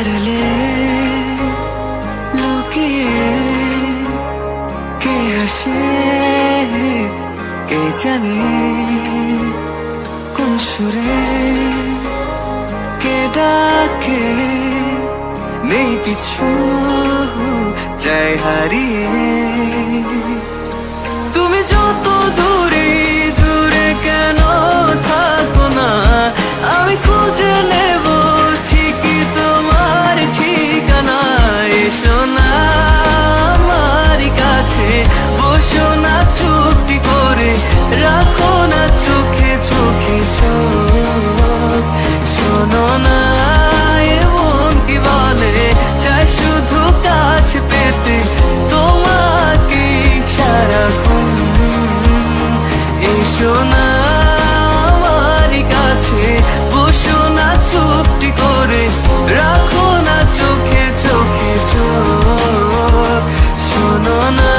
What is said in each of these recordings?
আড়ালে লুকিয়ে কে হাসে কে জানে কোন সুরে কে ডাকে নেই কিছু যায় হারিয়ে তুমি যত দূরে দূরে কেন থাকো না আমি খুঁজে নেব ঠিকই তোমার ঠিকানা এসো না আমার কাছে বসো না চুপটি করে রাখো না চোখে চোখে চোখ শোনো না এমন কি বলে চাই শুধু কাছ পেতে তোমাকে সারাক্ষণ এসো না আমার কাছে বসো না চুপটি করে রাখো না চোখে চোখে চোখ শোনো না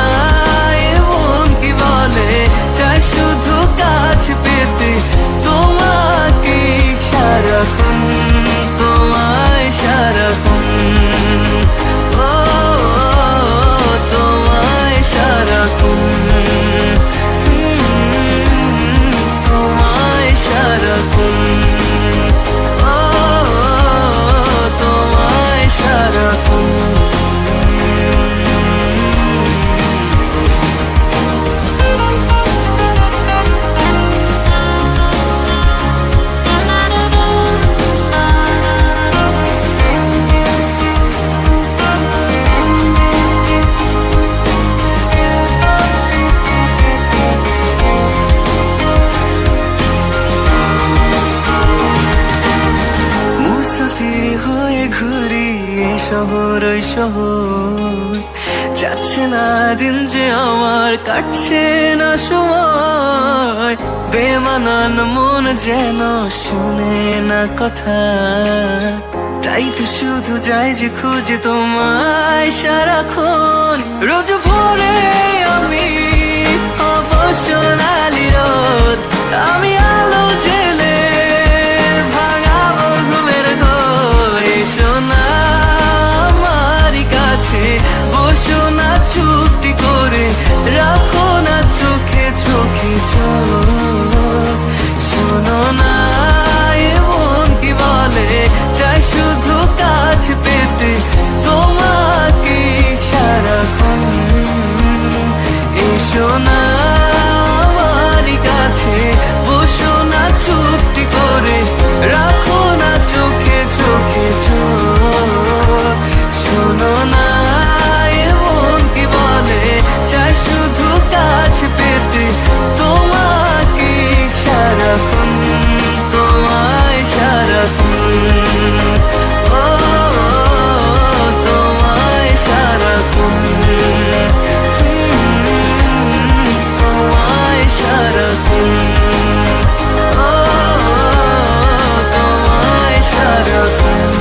এমন কি বলে চাই শুধু কাছ পেতে তোমাকে সারাক্ষণ তোমায় সারাক্ষণ ও তোমায় সারাক্ষণ তোমায় সারাক্ষণ ও তোমায় সারাক্ষণ মুসাফির হয়ে ঘুরি এই শহর ওই শহর যাচ্ছে না দিন যে আমার কাটছে না সময় বেমানান মন যেন শুনে না কথা তাই তো শুধু যাই যে খুঁজে তোমায় সারাক্ষণ রোজ ভোরে আমি অবসনালি রোদ আমি আলো জেলে ভাঙাবো ঘুমের ঘোর এসো না আমার কাছে বসো না চুপটি করে রাখো না চোখে চোখে চোখ শোনো না এমন কি বলে চাই শুধু কাছ পেতে তোমাকে সারাক্ষণ এসো না আমার কাছে বসো না চুপটি করে রাখো না চোখে চোখে চোখ শোনো না এমন কি বলে চাই শুধু কাছ পেতে তোমাকে সারাক্ষণ তোমায় সারাক্ষণ ও তোমায় সারাক্ষণ তোমায় সারাক্ষণ ও তোমায় সারাক্ষণ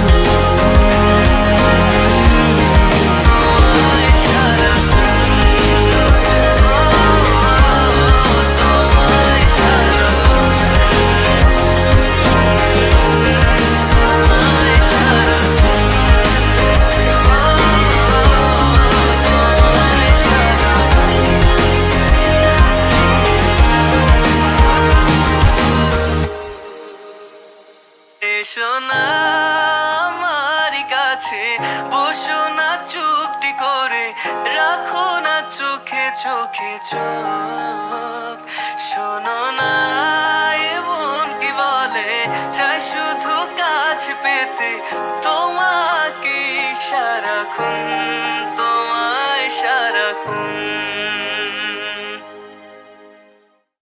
এসো না আমার কাছে বসো না চুপটি করে রাখো না চোখে চোখে চোখ শোনো না এমন কি বলে চাই শুধু কাছ পেতে তোমাকে সারাক্ষণ